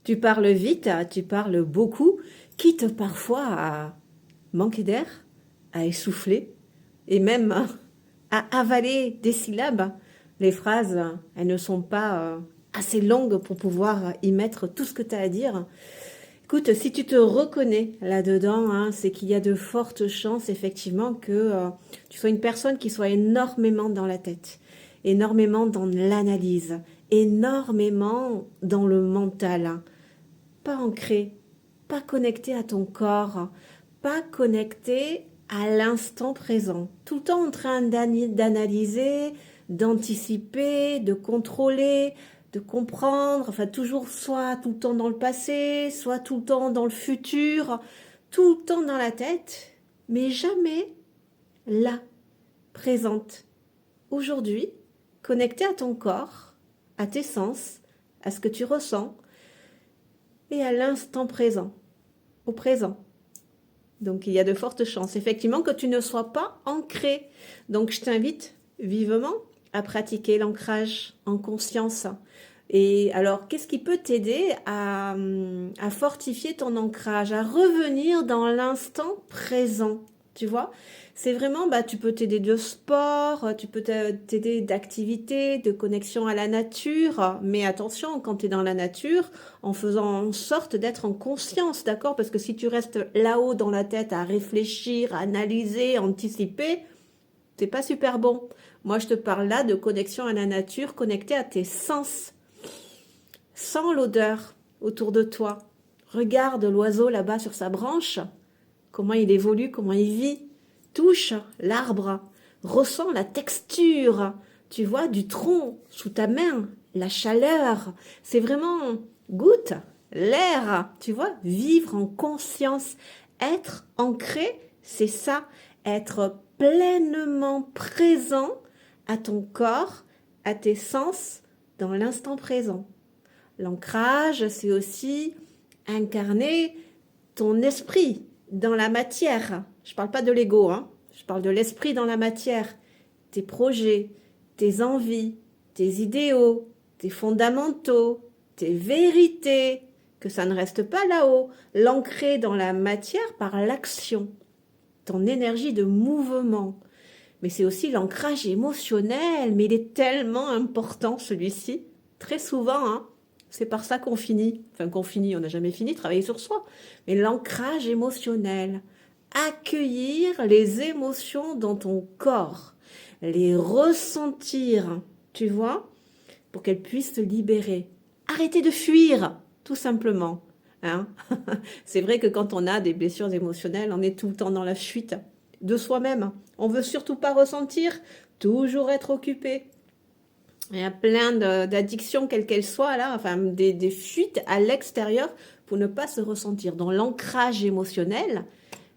Tu parles vite, tu parles beaucoup, quitte parfois à manquer d'air, à essouffler et même à avaler des syllabes. Les phrases, elles ne sont pas assez longues pour pouvoir y mettre tout ce que tu as à dire. Écoute, si tu te reconnais là-dedans, hein, c'est qu'il y a de fortes chances effectivement que tu sois une personne qui soit énormément dans la tête, énormément dans l'analyse, énormément dans le mental, hein. Pas ancré, pas connecté à ton corps, pas connecté à l'instant présent. Tout le temps en train d'analyser, d'anticiper, de contrôler, de comprendre, enfin toujours soit tout le temps dans le passé, soit tout le temps dans le futur, tout le temps dans la tête, mais jamais là, présente, aujourd'hui, connecté à ton corps, à tes sens, à ce que tu ressens et à l'instant présent, au présent. Donc il y a de fortes chances effectivement que tu ne sois pas ancré. Donc je t'invite vivement à pratiquer l'ancrage en conscience. Et alors, qu'est-ce qui peut t'aider à fortifier ton ancrage, à revenir dans l'instant présent? Tu vois, c'est vraiment, bah, tu peux t'aider de sport, tu peux t'aider d'activités, de connexion à la nature. Mais attention, quand tu es dans la nature, en faisant en sorte d'être en conscience, d'accord? Parce que si tu restes là-haut dans la tête à réfléchir, à analyser, à anticiper, c'est pas super bon. Moi, je te parle là de connexion à la nature, connectée à tes sens. Sens l'odeur autour de toi. Regarde l'oiseau là-bas sur sa branche, comment il évolue, comment il vit. Touche l'arbre, ressens la texture, tu vois, du tronc sous ta main, la chaleur. C'est vraiment goûte l'air, tu vois, vivre en conscience, être ancré, c'est ça, être pleinement présent à ton corps, à tes sens, dans l'instant présent. L'ancrage, c'est aussi incarner ton esprit dans la matière. Je ne parle pas de l'ego, hein. Je parle de l'esprit dans la matière. Tes projets, tes envies, tes idéaux, tes fondamentaux, tes vérités, que ça ne reste pas là-haut. L'ancrer dans la matière par l'action, ton énergie de mouvement. Mais c'est aussi l'ancrage émotionnel, mais il est tellement important celui-ci. Très souvent, hein, c'est par ça qu'on finit. Enfin, qu'on finit, on n'a jamais fini de travailler sur soi. Mais l'ancrage émotionnel, accueillir les émotions dans ton corps, les ressentir, tu vois, pour qu'elles puissent te libérer. Arrêter de fuir, tout simplement. Hein. C'est vrai que quand on a des blessures émotionnelles, on est tout le temps dans la fuite de soi-même. On veut surtout pas ressentir, toujours être occupé. Il y a plein d'addictions, quelles qu'elles soient, là, enfin, des fuites à l'extérieur pour ne pas se ressentir. Dans l'ancrage émotionnel,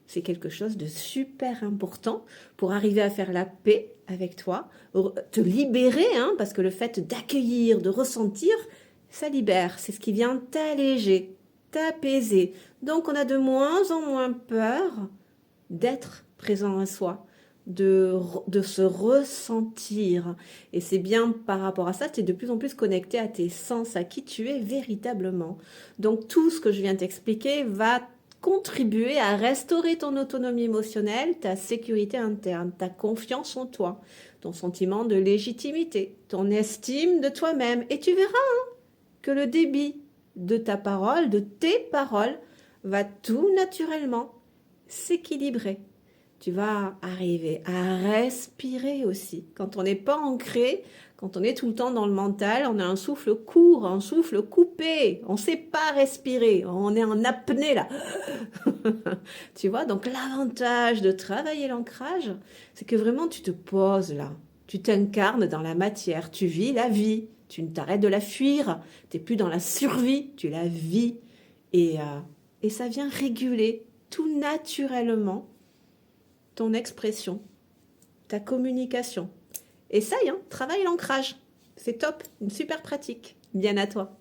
c'est quelque chose de super important pour arriver à faire la paix avec toi, te libérer, hein, parce que le fait d'accueillir, de ressentir, ça libère. C'est ce qui vient t'alléger, t'apaiser. Donc, on a de moins en moins peur d'être présent à soi, de se ressentir. Et c'est bien par rapport à ça, tu es de plus en plus connecté à tes sens, à qui tu es véritablement. Donc tout ce que je viens t'expliquer va contribuer à restaurer ton autonomie émotionnelle, ta sécurité interne, ta confiance en toi, ton sentiment de légitimité, ton estime de toi-même. Et tu verras que le débit de ta parole, de tes paroles, va tout naturellement s'équilibrer. Tu vas arriver à respirer aussi. Quand on n'est pas ancré, quand on est tout le temps dans le mental, on a un souffle court, un souffle coupé. On ne sait pas respirer. On est en apnée là. Tu vois, donc l'avantage de travailler l'ancrage, c'est que vraiment tu te poses là. Tu t'incarnes dans la matière. Tu vis la vie. Tu ne t'arrêtes de la fuir. Tu n'es plus dans la survie. Tu la vis. Et ça vient réguler tout naturellement ton expression, ta communication. Et ça y est, travaille l'ancrage. C'est top, une super pratique. Bien à toi.